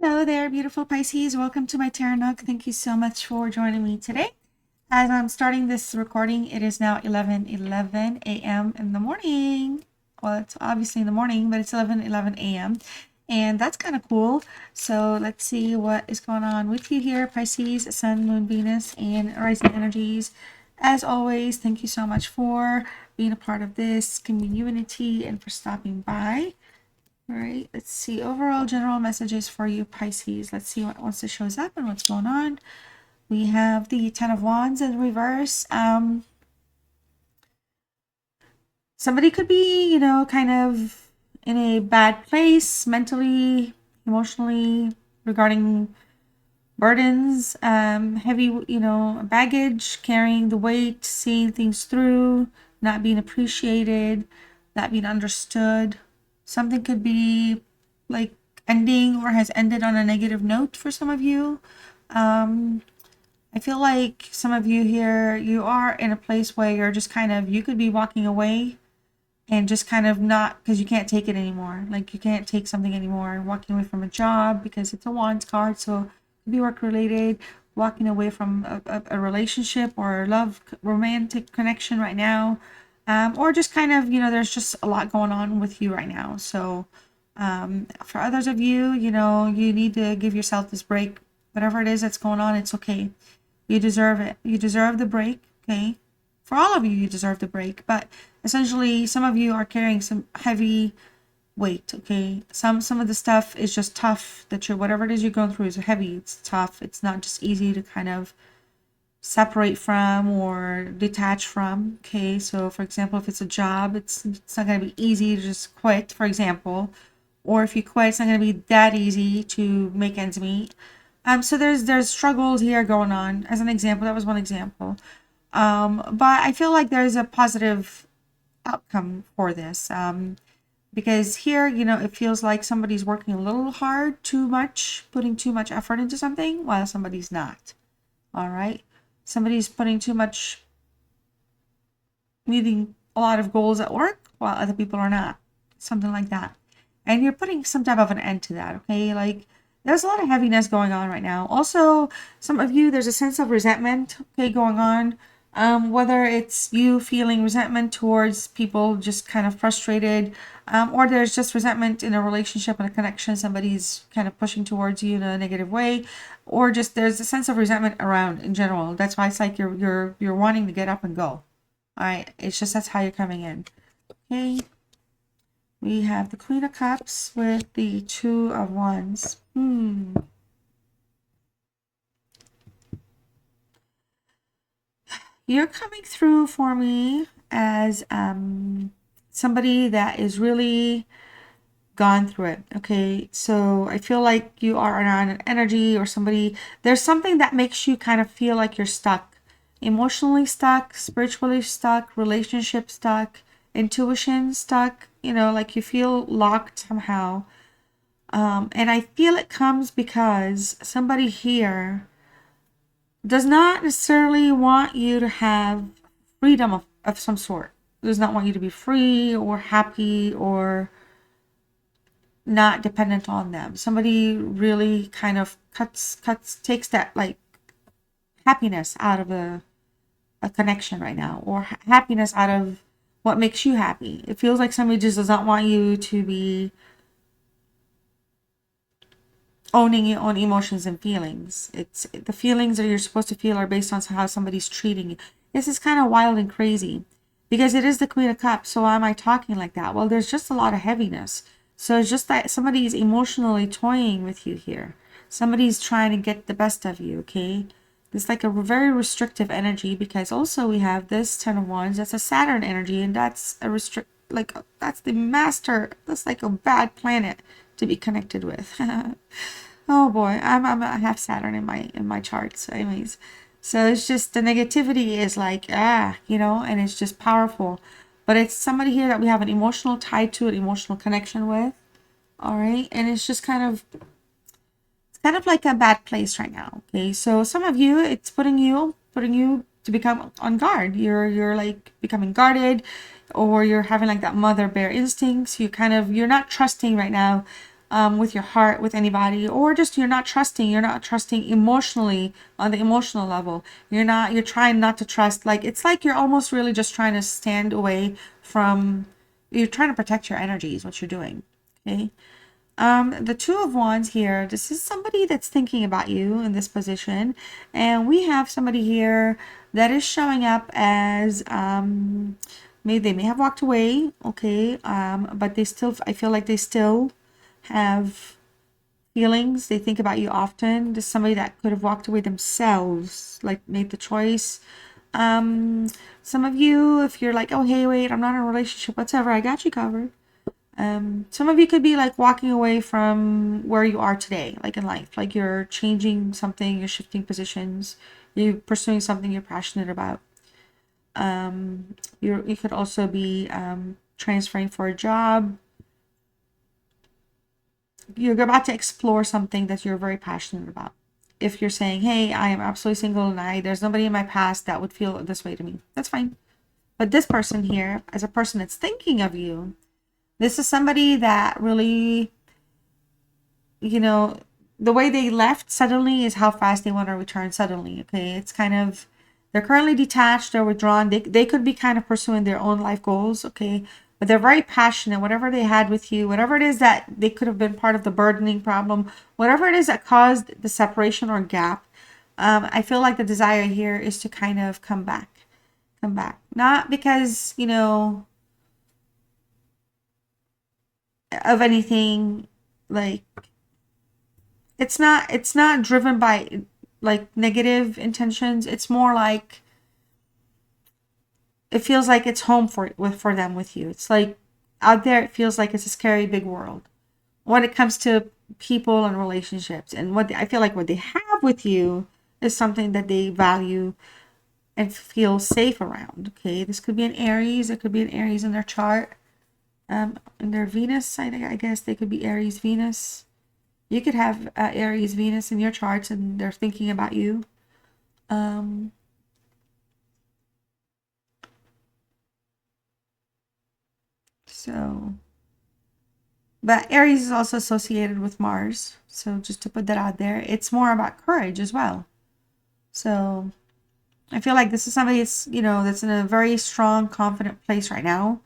Hello there, beautiful Pisces. Welcome to my Tarot Nook. Thank you so much for joining me today. As I'm starting this recording, it is now 11:11 a.m. in the morning. Well, it's obviously in the morning, but it's 11:11 a.m. And that's kind of cool. So let's see what is going on with you here, Pisces, Sun, Moon, Venus, and rising energies. As always, thank you so much for being a part of this community and for stopping by. All right, let's see. Overall general messages for you, Pisces. Let's see what once it shows up and what's going on. We have the Ten of Wands in reverse. Somebody could be, kind of in a bad place mentally, emotionally, regarding burdens, heavy, baggage, carrying the weight, seeing things through, not being appreciated, not being understood. Something could be like ending or has ended on a negative note for some of you. I feel like some of you here, you are in a place where you're just kind of, you could be walking away and just kind of not, because you can't take it anymore. Like you can't take something anymore. Walking away from a job because it's a Wands card, so it could be work related. Walking away from a relationship or love, romantic connection right now. Or just kind of, there's just a lot going on with you right now. So for others of you, you need to give yourself this break. Whatever it is that's going on, it's okay. You deserve it. You deserve the break, okay? For all of you, you deserve the break. But essentially, some of you are carrying some heavy weight, okay? Some of the stuff is just tough, that you're, whatever it is you're going through is heavy. It's tough. It's not just easy to kind of separate from or detach from, okay? So for example, if it's a job, it's not going to be easy to just quit, for example. Or if you quit, it's not going to be that easy to make ends meet. So there's struggles here going on. As an example, that was one example. But I feel like there's a positive outcome for this. Because here, it feels like somebody's working a little hard, too much, putting too much effort into something, while somebody's not. All right. Somebody's putting too much, meeting a lot of goals at work, while other people are not. Something like that. And you're putting some type of an end to that, okay? Like, there's a lot of heaviness going on right now. Also, some of you, there's a sense of resentment, okay, going on. Whether it's you feeling resentment towards people, just kind of frustrated, or there's just resentment in a relationship and a connection, somebody's kind of pushing towards you in a negative way, or just there's a sense of resentment around in general. That's why it's like you're wanting to get up and go. All right, it's just that's how you're coming in. Okay. We have the Queen of Cups with the Two of Wands. You're coming through for me as somebody that is really gone through it. Okay, so I feel like you are on an energy or somebody, there's something that makes you kind of feel like you're stuck, emotionally stuck, spiritually stuck, relationship stuck, intuition stuck, like you feel locked somehow. And I feel it comes because somebody here does not necessarily want you to have freedom of some sort. Does not want you to be free or happy or not dependent on them. Somebody really kind of takes that like happiness out of a connection right now, or happiness out of what makes you happy. It feels like somebody just does not want you to be owning your own emotions and feelings. It's the feelings that you're supposed to feel are based on how somebody's treating you. This is kind of wild and crazy because it is the Queen of Cups. So why am I talking like that? Well, there's just a lot of heaviness. So it's just that somebody's emotionally toying with you here. Somebody's trying to get the best of you, okay? It's like a very restrictive energy because also we have this Ten of Wands. That's a Saturn energy, and that's a that's the master. That's like a bad planet to be connected with. Oh boy, I have Saturn in my charts, anyways. So it's just the negativity is like and it's just powerful. But it's somebody here that we have an emotional tie to, an emotional connection with. All right, and it's just kind of like a bad place right now. Okay, so some of you, it's putting you to become on guard. You're like becoming guarded, or you're having like that mother bear instincts. You're not trusting right now with your heart with anybody, or just you're not trusting emotionally on the emotional level. You're trying not to trust. Like, it's like you're almost really just trying to stand away from, you're trying to protect your energy is what you're doing. Okay. The Two of Wands here, this is somebody that's thinking about you in this position. And we have somebody here that is showing up as, maybe they may have walked away, okay, but they still, I feel like they still have feelings. They think about you often. This is somebody that could have walked away themselves, like made the choice. Some of you, if you're like, oh, hey, wait, I'm not in a relationship, whatever, I got you covered. Some of you could be like walking away from where you are today, like in life, like you're changing something, you're shifting positions, you're pursuing something you're passionate about. You could also be transferring for a job. You're about to explore something that you're very passionate about. If you're saying, hey, I am absolutely single and there's nobody in my past that would feel this way to me, that's fine. But this person here, as a person that's thinking of you, this is somebody that really, the way they left suddenly is how fast they want to return suddenly. Okay. It's kind of, they're currently detached or withdrawn. They could be kind of pursuing their own life goals. Okay. But they're very passionate. Whatever they had with you, whatever it is that they could have been part of the burdening problem, whatever it is that caused the separation or gap, I feel like the desire here is to kind of come back. Not because, of anything, like, it's not driven by like negative intentions. It's more like it feels like it's home for them with you. It's like out there it feels like it's a scary big world when it comes to people and relationships. And I feel like what they have with you is something that they value and feel safe around. Okay, this could be an Aries. It could be an Aries in their chart. In their Venus, I guess they could be Aries Venus. You could have Aries Venus in your charts and they're thinking about you. So, but Aries is also associated with Mars. So just to put that out there, it's more about courage as well. So I feel like this is somebody that's in a very strong, confident place right now,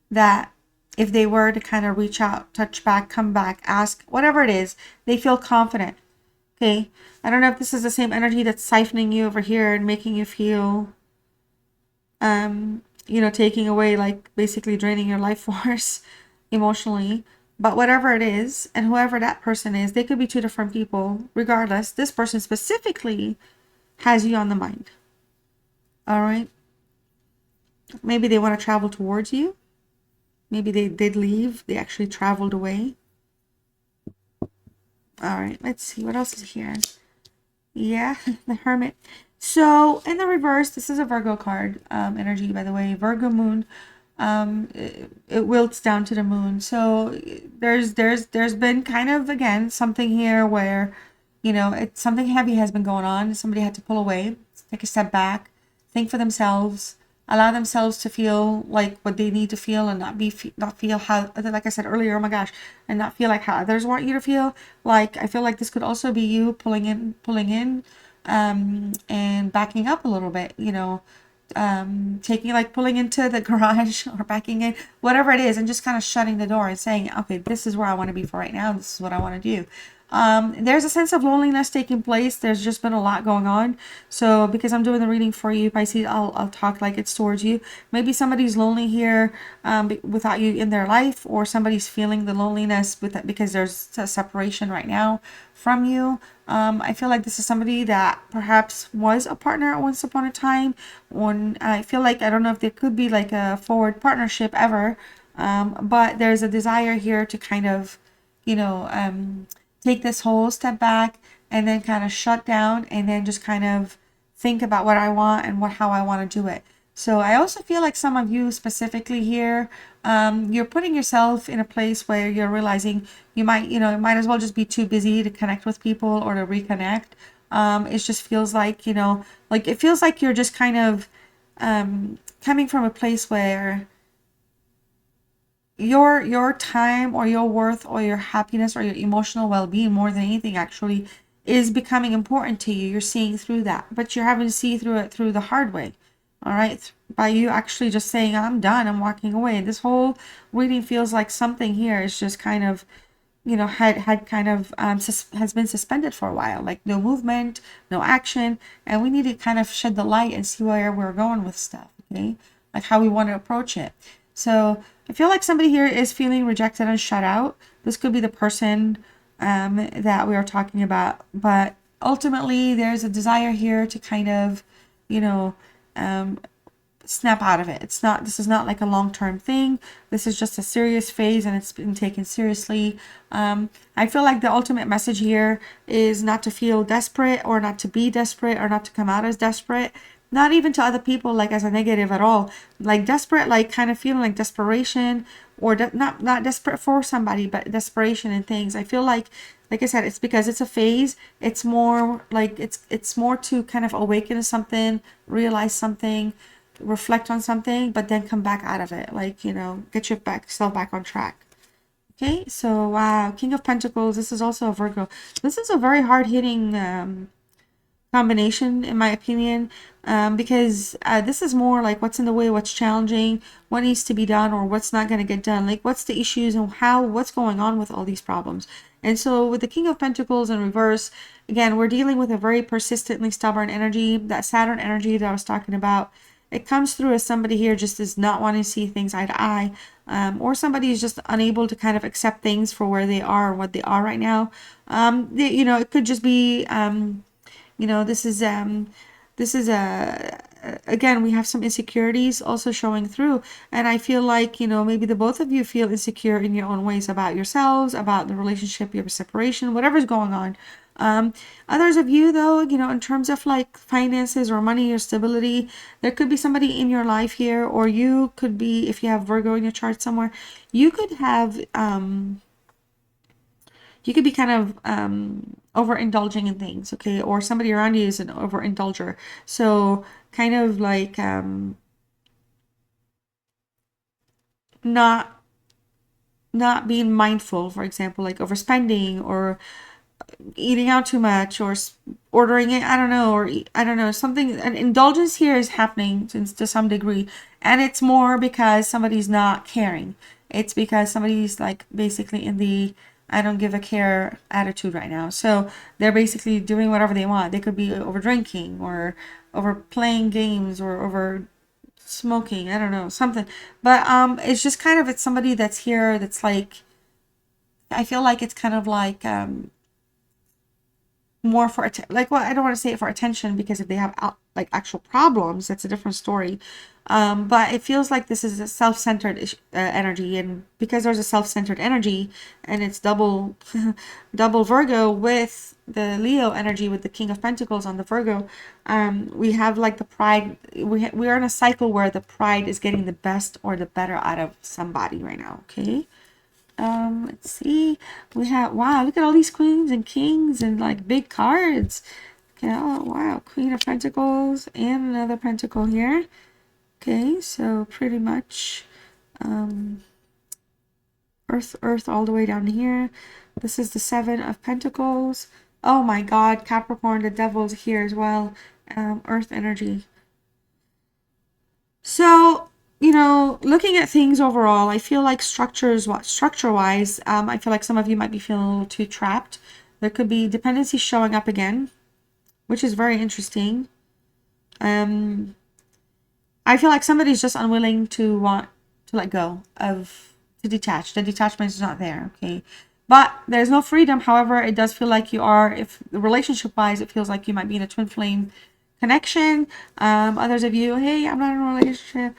that if they were to kind of reach out, touch back, come back, ask, whatever it is, they feel confident. Okay. I don't know if this is the same energy that's siphoning you over here and making you feel, taking away, like basically draining your life force emotionally. But whatever it is, and whoever that person is, they could be two different people. Regardless, this person specifically has you on the mind. All right. Maybe they want to travel towards you. Maybe they did leave. They actually traveled away. All right. Let's see. What else is here? Yeah, the Hermit. So in the reverse, this is a Virgo card, energy, by the way. Virgo moon. It wilts down to the moon. So there's been kind of, again, something here where, it's something heavy has been going on. Somebody had to pull away, take a step back, think for themselves, allow themselves to feel like what they need to feel, and not feel how, like I said earlier, oh my gosh, and not feel like how others want you to feel. Like, I feel like this could also be you pulling in, and backing up a little bit, pulling into the garage or backing in, whatever it is, and just kind of shutting the door and saying, okay, this is where I want to be for right now. This is what I want to do. There's a sense of loneliness taking place. There's just been a lot going on. So because I'm doing the reading for you, Pisces, I'll talk like it's towards you. Maybe somebody's lonely here, without you in their life, or somebody's feeling the loneliness with it because there's a separation right now from you. I feel like this is somebody that perhaps was a partner once upon a time. When I feel like, I don't know if there could be like a forward partnership ever, but there's a desire here to kind of, take this whole step back and then kind of shut down and then just kind of think about what I want and how I want to do it. So I also feel like some of you specifically here, you're putting yourself in a place where you're realizing you might as well just be too busy to connect with people or to reconnect. It just feels like, like it feels like you're just kind of coming from a place where your time or your worth or your happiness or your emotional well-being, more than anything actually, is becoming important to you. You're seeing through that, but you're having to see through it through the hard way. All right, by you actually just saying, I'm done, I'm walking away. This whole reading feels like something here is just kind of, had kind of has been suspended for a while, like no movement, no action, and we need to kind of shed the light and see where we're going with stuff. Okay, like how we want to approach it. So I feel like somebody here is feeling rejected and shut out. This could be the person that we are talking about, but ultimately there's a desire here to kind of, you know, um, snap out of it. This is not like a long-term thing. This is just a serious phase and it's been taken seriously. I feel like the ultimate message here is not to feel desperate or not to be desperate or not to come out as desperate. Not even to other people like as a negative at all. Like desperate, like kind of feeling like desperation or not desperate for somebody, but desperation and things. I feel like I said, it's because it's a phase. It's more like it's more to kind of awaken to something, realize something, reflect on something, but then come back out of it, like, get yourself back on track. Okay, so wow, King of Pentacles. This is also a Virgo. This is a very hard hitting combination in my opinion, because this is more like what's in the way, what's challenging, what needs to be done, or what's not going to get done, like what's the issues and what's going on with all these problems. And so with the King of Pentacles in reverse, again, we're dealing with a very persistently stubborn energy, that Saturn energy that I was talking about. It comes through as somebody here just is not wanting to see things eye to eye, or somebody is just unable to kind of accept things for where they are or what they are right now. It could just be this is a again, we have some insecurities also showing through, and I feel like maybe the both of you feel insecure in your own ways about yourselves, about the relationship, your separation, whatever's going on. Others of you though, in terms of like finances or money or stability, there could be somebody in your life here, or you could be, if you have Virgo in your chart somewhere, you could have you could be kind of overindulging in things, okay? Or somebody around you is an overindulger. So kind of like not not being mindful, for example, like overspending or eating out too much or ordering it, I don't know, or I don't know, something, an indulgence here is happening to some degree, and it's more because somebody's not caring. It's because somebody's like basically in the I don't give a care attitude right now. So they're basically doing whatever they want. They could be over drinking or over playing games or over smoking, I don't know, something. But it's just kind of, it's somebody that's here that's like, I feel like it's kind of like more for like, well, I don't want to say it for attention, because if they have like actual problems, that's a different story. But it feels like this is a self-centered energy, and because there's a self-centered energy and it's double double Virgo with the Leo energy, with the King of Pentacles on the Virgo, we have like the pride. We are in a cycle where the pride is getting the best or the better out of somebody right now. Okay. Let's see. We have, wow, look at all these queens and kings and like big cards. Okay, oh wow, Queen of Pentacles and another pentacle here. Okay, so pretty much earth all the way down here. This is the Seven of Pentacles. Oh my God, Capricorn, the devil's here as well. Earth energy. So, looking at things overall, I feel like structure-wise, I feel like some of you might be feeling a little too trapped. There could be dependency showing up again, which is very interesting. I feel like somebody's just unwilling to want to let go of, to detach. The detachment is not there, okay? But there's no freedom. However, it does feel like you are, if relationship-wise, it feels like you might be in a twin flame connection. Others of you, hey, I'm not in a relationship.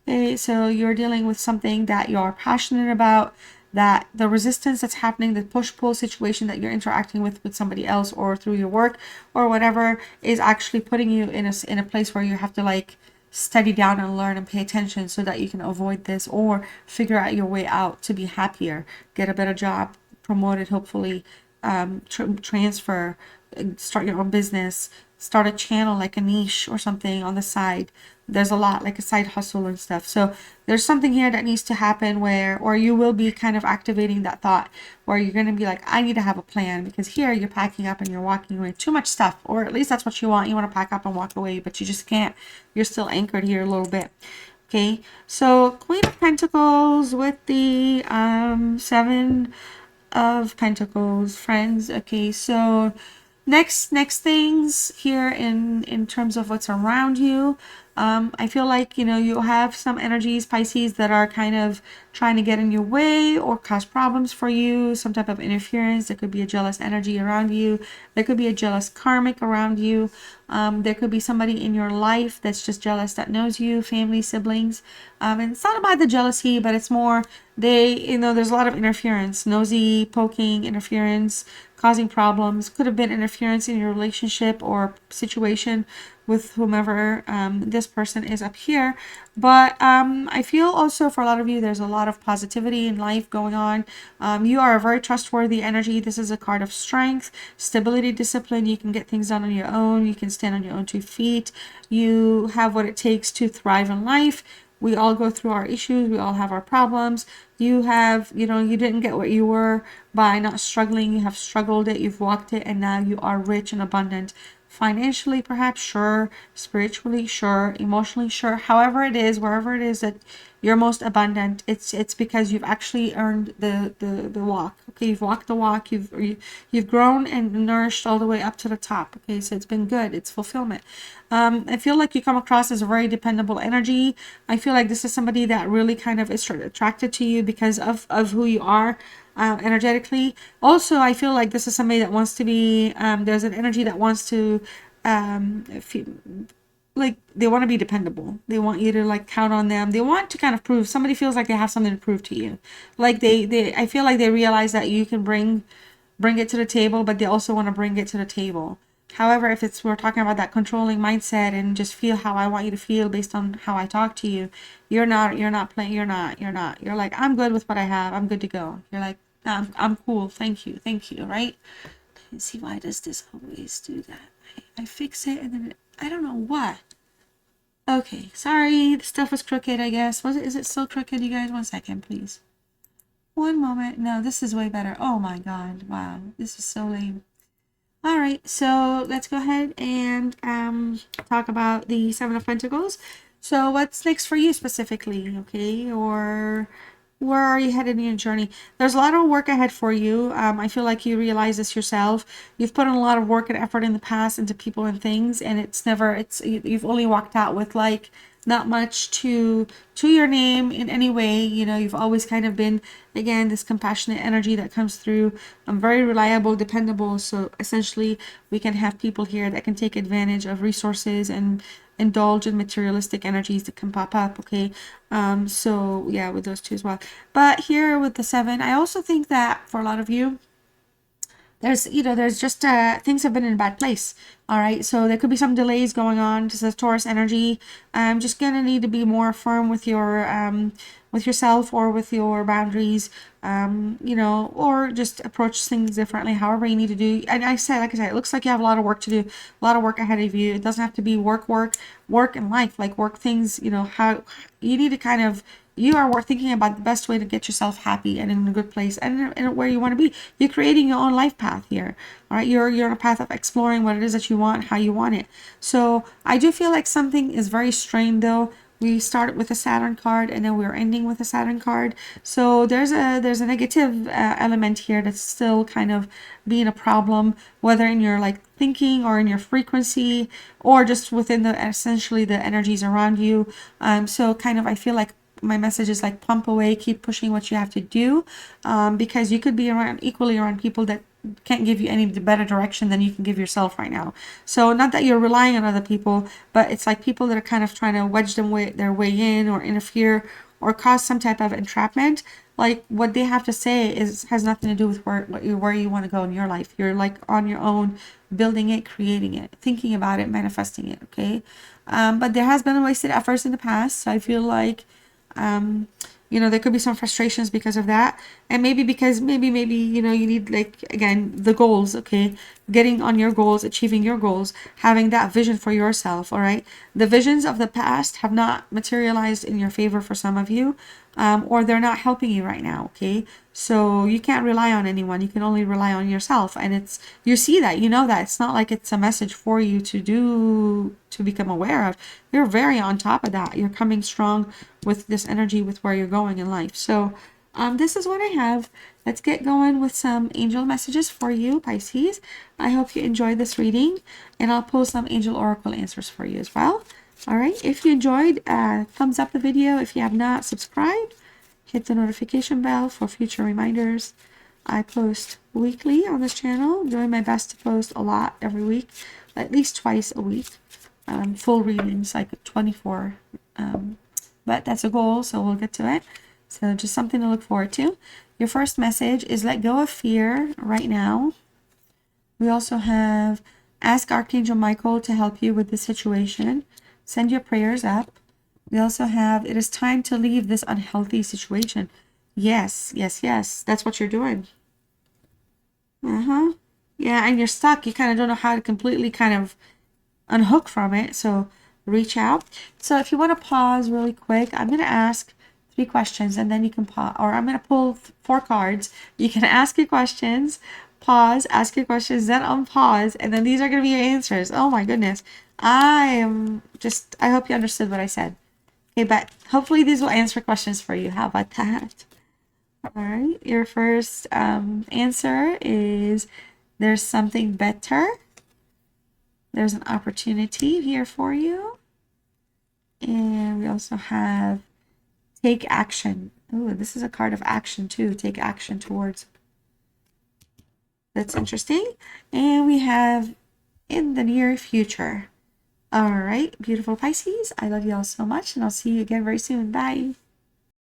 Okay, so you're dealing with something that you're passionate about, that the resistance that's happening, the push-pull situation that you're interacting with somebody else or through your work or whatever, is actually putting you in a place where you have to like study down and learn and pay attention so that you can avoid this or figure out your way out to be happier, get a better job, promoted, hopefully, transfer, start your own business, start a channel like a niche or something on the side. there's a lot like a side hustle and stuff. So there's something here that needs to happen where, or you will be kind of activating that thought where you're going to be like, I need to have a plan, because here you're packing up and you're walking away. Too much stuff, or at least that's what you want. You want to pack up and walk away, but you just can't. You're still anchored here a little bit. Okay, so Queen of Pentacles with the Seven of Pentacles, friends. Okay, so next things here in terms of what's around you. I feel like, you know, you have some energies, Pisces, that are kind of trying to get in your way or cause problems for you, some type of interference. There could be a jealous energy around you. There could be a jealous karmic around you. There could be somebody in your life that's just jealous that knows you, family, siblings. And it's not about the jealousy, but it's more you know, there's a lot of interference, nosy, poking, interference, causing problems. Could have been interference in your relationship or situation with whomever this person is up here. But I feel also for a lot of you, there's a lot of positivity in life going on. You are a very trustworthy energy. This is a card of strength, stability, discipline. You can get things done on your own. You can stand on your own 2 feet. You have what it takes to thrive in life. We all go through our issues. We all have our problems. You have, you know, you didn't get what you were by not struggling. You have struggled it. You've walked it. And now you are rich and abundant. Financially, perhaps, sure. Spiritually, sure. Emotionally, sure. However it is, wherever it is that you're most abundant, it's because you've actually earned the walk. Okay, you've walked the walk. You've grown and nourished all the way up to the top. Okay, so it's been good. It's fulfillment. I feel like you come across as a very dependable energy. I feel like this is somebody that really kind of is attracted to you because of who you are. Energetically. Also, I feel like this is somebody that wants to be, there's an energy that wants to, like, they want to be dependable. They want you to, like, count on them. They want to kind of prove, somebody feels like they have something to prove to you. Like, I feel like they realize that you can bring it to the table, but they also want to bring it to the table. However, if we're talking about that controlling mindset and just feel how I want you to feel based on how I talk to you, you're not playing, you're not. You're like, I'm good with what I have. I'm good to go. You're like, no, I'm cool. Thank you, right? Let's see, why does this always do that? I fix it and then I don't know what. Okay, sorry, the stuff was crooked, I guess. Is it still crooked, you guys? 1 second, please. 1 moment. No, this is way better. Oh my god, wow, this is so lame. All right, so let's go ahead and talk about the Seven of Pentacles. So what's next for you specifically, okay? Or where are you headed in your journey? There's a lot of work ahead for you. I feel like you realize this yourself. You've put in a lot of work and effort in the past into people and things, and you've only walked out with like not much to your name in any way. You know, you've always kind of been, again, this compassionate energy that comes through. I'm very reliable, dependable. So essentially we can have people here that can take advantage of resources and indulge in materialistic energies that can pop up. Okay, so yeah, with those two as well. But here with the 7, I also think that for a lot of you, there's just things have been in a bad place. All right, so there could be some delays going on. Just a Taurus energy. Just gonna need to be more firm with yourself or with your boundaries. Or just approach things differently, however you need to do. And like I said, it looks like you have a lot of work to do, a lot of work ahead of you. It doesn't have to be work in life, like work things, how you need to kind of, you are thinking about the best way to get yourself happy and in a good place and where you want to be. You're creating your own life path here. All right, you're on a path of exploring what it is that you want, how you want it. So I do feel like something is very strained though. We started with a Saturn card and then we're ending with a Saturn card. So there's a negative element here that's still kind of being a problem, whether in your like thinking or in your frequency or just within essentially the energies around you. So kind of, I feel like my message is like pump away, keep pushing what you have to do, because you could be equally around people that can't give you any better direction than you can give yourself right now. So not that you're relying on other people, but it's like people that are kind of trying to wedge their way in or interfere or cause some type of entrapment. Like what they have to say has nothing to do with where you want to go in your life. You're like on your own, building it, creating it, thinking about it, manifesting it. Okay, but there has been wasted efforts in the past. So I feel like You know, there could be some frustrations because of that. And maybe because maybe, you know, you need, like, again, the goals, okay? Getting on your goals, achieving your goals, having that vision for yourself, all right? The visions of the past have not materialized in your favor for some of you, or they're not helping you right now, okay? So you can't rely on anyone. You can only rely on yourself. And it's, you see that, you know that. It's not like it's a message for you to do, to become aware of. You're very on top of that. You're coming strong with this energy, with where you're going in life. So this is what I have. Let's get going with some angel messages for you, Pisces. I hope you enjoyed this reading, and I'll post some angel oracle answers for you as well. All right. If you enjoyed, thumbs up the video. If you have not subscribed, hit the notification bell for future reminders. I post weekly on this channel, doing my best to post a lot every week, at least twice a week. Full readings, like 24. But that's a goal, so we'll get to it. So just something to look forward to. Your first message is let go of fear right now. We also have ask Archangel Michael to help you with the situation. Send your prayers up. We also have it is time to leave this unhealthy situation. Yes, yes, yes. That's what you're doing. Yeah, and you're stuck. You kind of don't know how to completely kind of unhook from it. So reach out. So if you want to pause really quick, I'm going to ask 3 questions and then you can pause, or I'm going to pull 4 cards. You can ask your questions, pause, ask your questions, then unpause, and then these are going to be your answers. Oh my goodness. I hope you understood what I said. Okay, but hopefully these will answer questions for you. How about that? All right, your first answer is there's something better. There's an opportunity here for you. And we also have take action. Oh, this is a card of action too. Take action towards. That's interesting. And we have in the near future. All right, beautiful Pisces. I love you all so much, and I'll see you again very soon. Bye.